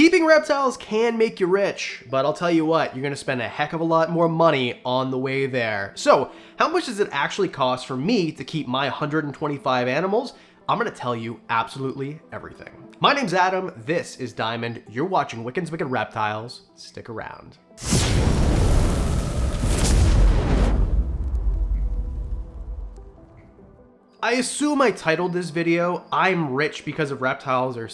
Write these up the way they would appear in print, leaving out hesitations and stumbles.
Keeping reptiles can make you rich, but I'll tell you what, you're gonna spend a heck of a lot more money on the way there. So, how much does it actually cost for me to keep my 125 animals? I'm gonna tell you absolutely everything. My name's Adam, this is Diamond, you're watching Wickens Wicked Reptiles. Stick around. I assume I titled this video, I'm rich because of reptiles, or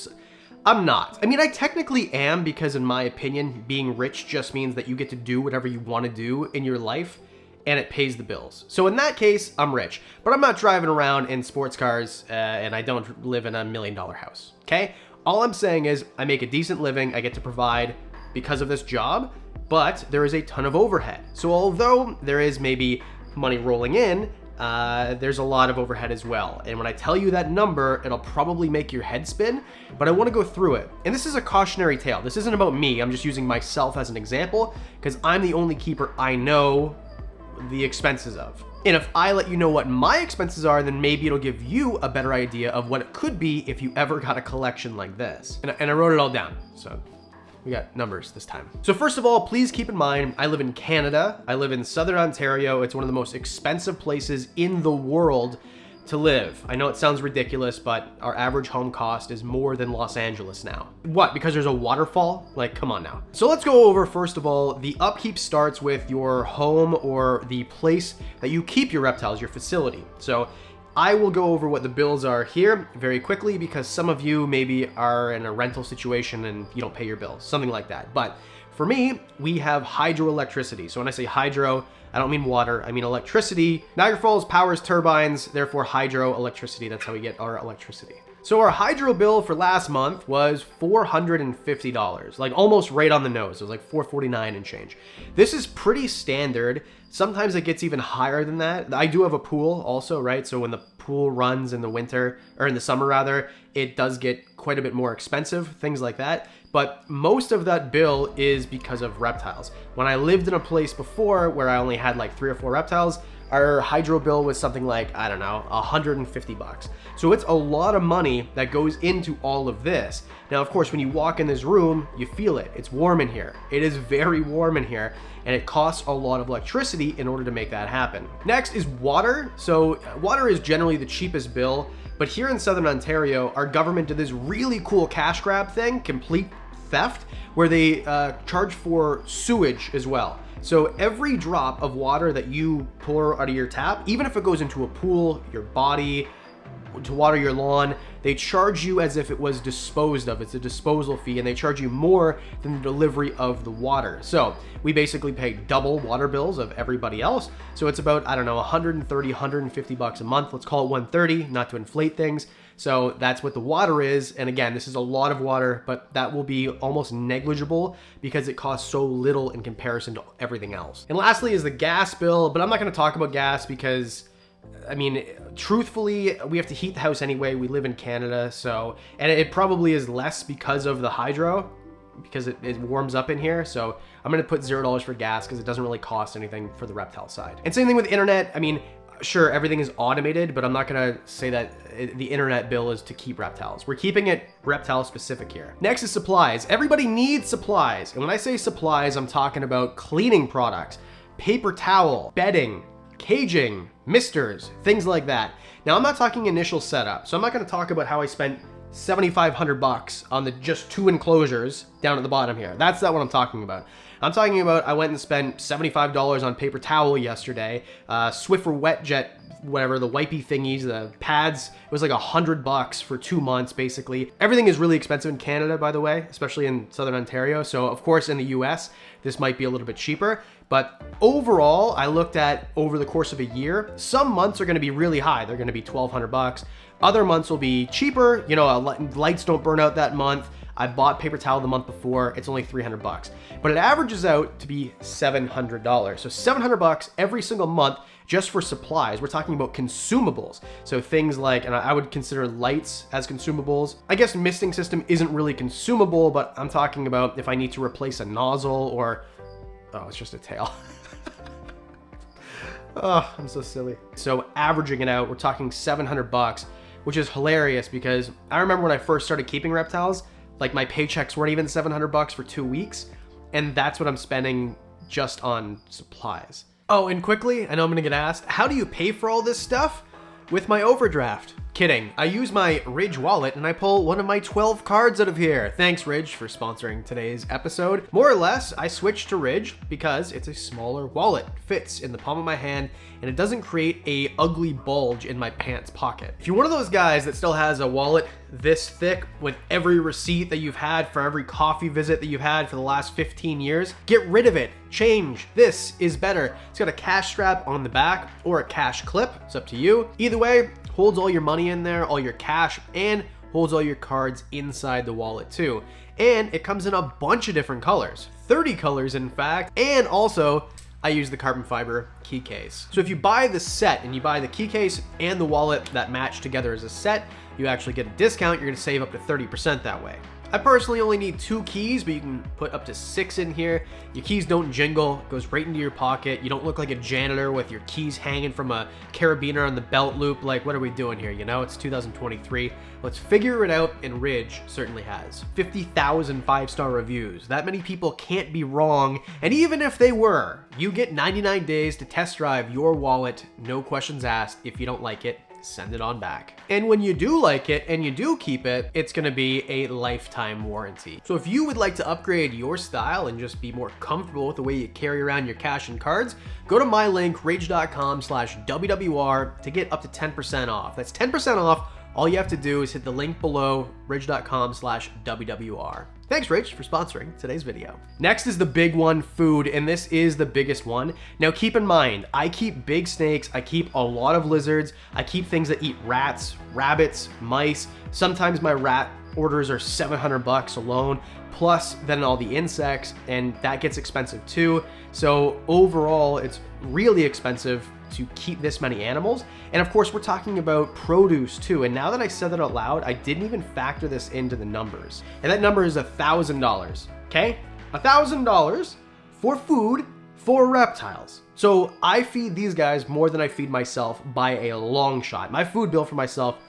I'm not. I mean, I technically am because in my opinion, being rich just means that you get to do whatever you want to do in your life and it pays the bills. So in that case, I'm rich, but I'm not driving around in sports cars and I don't live in $1 million house, okay? All I'm saying is I make a decent living, I get to provide because of this job, but there is a ton of overhead. So although there is maybe money rolling in, there's a lot of overhead as well. And when I tell you that number, it'll probably make your head spin, but I want to go through it. And this is a cautionary tale. This isn't about me. I'm just using myself as an example because I'm the only keeper I know the expenses of. And if I let you know what my expenses are, then maybe it'll give you a better idea of what it could be if you ever got a collection like this. And I wrote it all down, so we got numbers this time. So first of all, please keep in mind, I live in Canada. I live in Southern Ontario. It's one of the most expensive places in the world to live. I know it sounds ridiculous, but our average home cost is more than Los Angeles now. What, because there's a waterfall? Like, come on now. So let's go over, first of all, the upkeep starts with your home or the place that you keep your reptiles, your facility. So I will go over what the bills are here very quickly because some of you maybe are in a rental situation and you don't pay your bills, something like that. But for me, we have hydroelectricity. So when I say hydro, I don't mean water, I mean electricity. Niagara Falls powers turbines, therefore hydroelectricity. That's how we get our electricity. So our hydro bill for last month was $450, like almost right on the nose. It was like $449 and change. This is pretty standard. Sometimes it gets even higher than that. I do have a pool also, right? So when the pool runs in the winter, or in the summer rather, it does get quite a bit more expensive, things like that. But most of that bill is because of reptiles. When I lived in a place before where I only had like 3 or 4 reptiles, our hydro bill was something like, I don't know, $150. So it's a lot of money that goes into all of this. Now, of course, when you walk in this room, you feel it. It's warm in here. It is very warm in here, and it costs a lot of electricity in order to make that happen. Next is water. So water is generally the cheapest bill, but here in Southern Ontario, our government did this really cool cash grab thing, complete theft, where they charge for sewage as well. So every drop of water that you pour out of your tap, even if it goes into a pool, your body, to water your lawn, they charge you as if it was disposed of. It's a disposal fee, and they charge you more than the delivery of the water. So we basically pay double water bills of everybody else. So it's about, I don't know, 130, 150 bucks a month. Let's call it 130, not to inflate things. So that's what the water is. And again, this is a lot of water, but that will be almost negligible because it costs so little in comparison to everything else. And lastly is the gas bill, but I'm not going to talk about gas because, I mean, truthfully, we have to heat the house anyway. We live in Canada, so, and it probably is less because of the hydro, because it warms up in here. So I'm going to put $0 for gas because it doesn't really cost anything for the reptile side. And same thing with internet. I mean, sure, everything is automated, but I'm not gonna say that the internet bill is to keep reptiles. We're keeping it reptile specific here. Next is supplies. Everybody needs supplies. And when I say supplies, I'm talking about cleaning products, paper towel, bedding, caging, misters, things like that. Now, I'm not talking initial setup. So I'm not gonna talk about how I spent $7,500 on the just 2 enclosures down at the bottom here. That's not what I'm talking about. I'm talking about I went and spent $75 on paper towel yesterday, Swiffer Wet Jet, whatever, the wipey thingies, the pads, it was like $100 for 2 months, basically. Everything is really expensive in Canada, by the way, especially in Southern Ontario. So of course in the US, this might be a little bit cheaper, but overall, I looked at over the course of a year, some months are gonna be really high. They're gonna be $1,200. Other months will be cheaper. You know, lights don't burn out that month. I bought paper towel the month before, it's only $300, but it averages out to be $700. So $700 every single month just for supplies. We're talking about consumables. So things like, and I would consider lights as consumables. I guess misting system isn't really consumable, but I'm talking about if I need to replace a nozzle or, oh, it's just a tail. Oh, I'm so silly. So averaging it out, we're talking $700, which is hilarious because I remember when I first started keeping reptiles, Like my paychecks weren't even 700 bucks for 2 weeks. And that's what I'm spending just on supplies. Oh, and quickly, I know I'm gonna get asked, how do you pay for all this stuff? With my overdraft. Kidding. I use my Ridge wallet and I pull one of my 12 cards out of here. Thanks, Ridge, for sponsoring today's episode. More or less, I switched to Ridge because it's a smaller wallet, fits in the palm of my hand, and it doesn't create a ugly bulge in my pants pocket. If you're one of those guys that still has a wallet this thick with every receipt that you've had for every coffee visit that you've had for the last 15 years, get rid of it. Change. This is better. It's got a cash strap on the back or a cash clip. It's up to you. Either way, holds all your money in there, all your cash, and holds all your cards inside the wallet too. And it comes in a bunch of different colors, 30 colors in fact, and also I use the carbon fiber key case. So if you buy the set and you buy the key case and the wallet that match together as a set, you actually get a discount. You're gonna save up to 30% that way. I personally only need 2 keys, but you can put up to 6 in here. Your keys don't jingle, it goes right into your pocket. You don't look like a janitor with your keys hanging from a carabiner on the belt loop. Like, what are we doing here? You know, it's 2023. Let's figure it out, and Ridge certainly has. 50,000 5-star reviews. That many people can't be wrong, and even if they were, you get 99 days to test drive your wallet, no questions asked. If you don't like it, send it on back. And when you do like it and you do keep it, it's gonna be a lifetime warranty. So if you would like to upgrade your style and just be more comfortable with the way you carry around your cash and cards, go to my link, rage.com/WWR to get up to 10% off. That's 10% off. All you have to do is hit the link below, rage.com/WWR. Thanks, Rich, for sponsoring today's video. Next is the big one, food, and this is the biggest one. Now keep in mind, I keep big snakes, I keep a lot of lizards, I keep things that eat rats, rabbits, mice. Sometimes my rat orders are 700 bucks alone, plus then all the insects, and that gets expensive too. So overall, it's really expensive to keep this many animals. And of course, we're talking about produce too. And now that I said that out loud, I didn't even factor this into the numbers. And that number is $1,000, okay? $1,000 for food for reptiles. So I feed these guys more than I feed myself by a long shot. My food bill for myself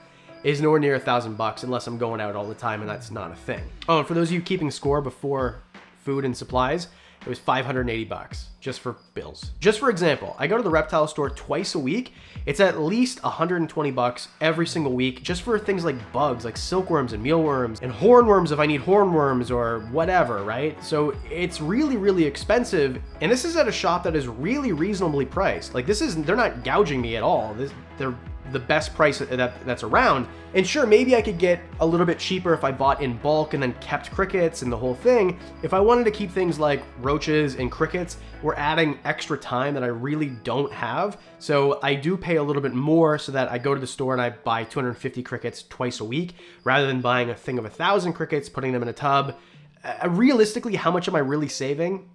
is nowhere near $1,000 unless I'm going out all the time, and that's not a thing. Oh, and for those of you keeping score before food and supplies, it was $580 just for bills. Just for example, I go to the reptile store twice a week. It's at least $120 every single week just for things like bugs, like silkworms and mealworms and hornworms if I need hornworms or whatever, right? So it's really, really expensive. And this is at a shop that is really reasonably priced. Like they're not gouging me at all. They're the best price that's around. And sure, maybe I could get a little bit cheaper if I bought in bulk and then kept crickets and the whole thing. If I wanted to keep things like roaches and crickets, we're adding extra time that I really don't have. So I do pay a little bit more so that I go to the store and I buy 250 crickets twice a week rather than buying a thing of 1,000 crickets, putting them in a tub. Realistically, how much am I really saving?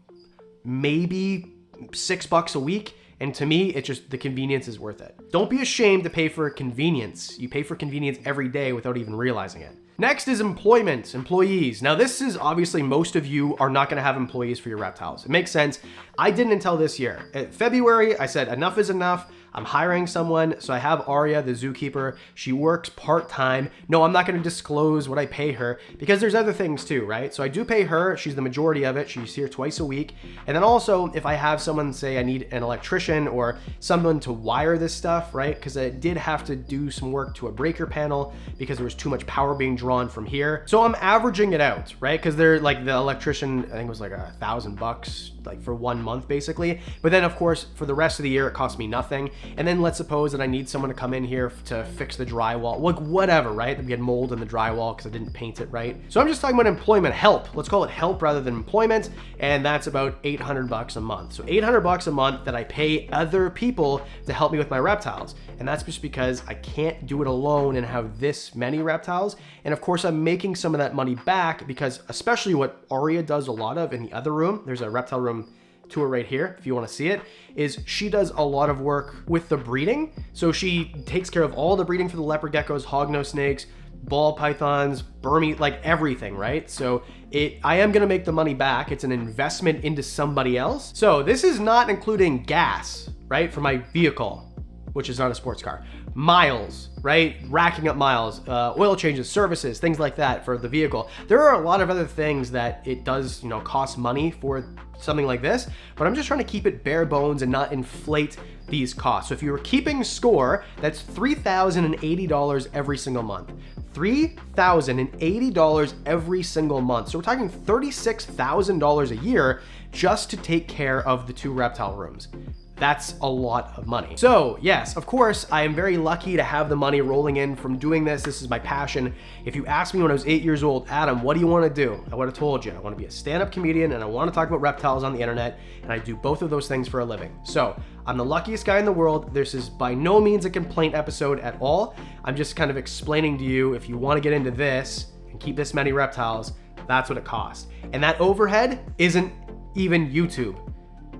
Maybe $6 a week. And to me, it's just the convenience is worth it. Don't be ashamed to pay for convenience. You pay for convenience every day without even realizing it. Next is employment, employees. Now this is obviously most of you are not gonna have employees for your reptiles. It makes sense. I didn't until this year. In February, I said enough is enough. I'm hiring someone. So I have Aria, the zookeeper. She works part-time. No, I'm not gonna disclose what I pay her because there's other things too, right? So I do pay her. She's the majority of it. She's here twice a week. And then also if I have someone say I need an electrician or someone to wire this stuff, right? Because I did have to do some work to a breaker panel because there was too much power being drawn from here. So I'm averaging it out, right? Because they're like the electrician, I think it was like $1,000 like for 1 month basically. But then of course, for the rest of the year, it cost me nothing. And then let's suppose that I need someone to come in here to fix the drywall, like whatever, right? We had mold in the drywall because I didn't paint it right. So I'm just talking about employment, help. Let's call it help rather than employment. And that's about $800 a month. So $800 a month that I pay other people to help me with my reptiles. And that's just because I can't do it alone and have this many reptiles. And of course, I'm making some of that money back because especially what Aria does a lot of in the other room, there's a reptile room tour right here if you want to see it, is she does a lot of work with the breeding. So she takes care of all the breeding for the leopard geckos, hognose snakes, ball pythons, Burmese, like everything, right? So I am going to make the money back. It's an investment into somebody else. So this is not including gas, right, for my vehicle. which is not a sports car. Miles, right? Racking up miles, oil changes, services, things like that for the vehicle. There are a lot of other things that it does, cost money for something like this, but I'm just trying to keep it bare bones and not inflate these costs. So if you were keeping score, that's $3,080 every single month. $3,080 every single month. So we're talking $36,000 a year just to take care of the 2 reptile rooms. That's a lot of money. So yes, of course, I am very lucky to have the money rolling in from doing this. This is my passion. If you asked me when I was 8 years old, Adam, what do you want to do? I would have told you, I want to be a stand-up comedian and I want to talk about reptiles on the internet, and I do both of those things for a living. So I'm the luckiest guy in the world. This is by no means a complaint episode at all. I'm just kind of explaining to you, if you want to get into this and keep this many reptiles, that's what it costs. And that overhead isn't even YouTube.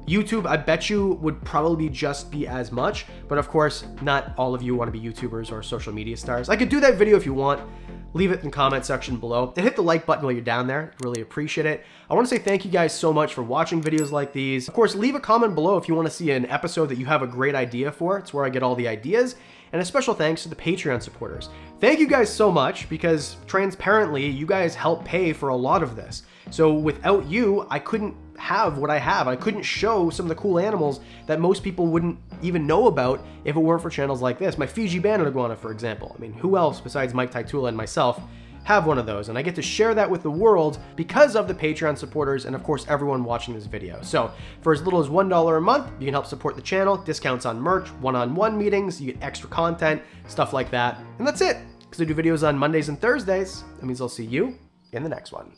YouTube, I bet you, would probably just be as much, but of course, not all of you want to be YouTubers or social media stars. I could do that video if you want. Leave it in the comment section below and hit the like button while you're down there. Really appreciate it. I want to say thank you guys so much for watching videos like these. Of course, leave a comment below if you want to see an episode that you have a great idea for. It's where I get all the ideas. And a special thanks to the Patreon supporters. Thank you guys so much, because transparently, you guys help pay for a lot of this. So without you, I couldn't have what I have. I couldn't show some of the cool animals that most people wouldn't even know about if it weren't for channels like this. My Fiji banded iguana, for example. I mean, who else besides Mike Taitula and myself have one of those? And I get to share that with the world because of the Patreon supporters and of course everyone watching this video. So for as little as $1 a month, you can help support the channel, discounts on merch, one-on-one meetings, you get extra content, stuff like that. And that's it, because I do videos on Mondays and Thursdays. That means I'll see you in the next one.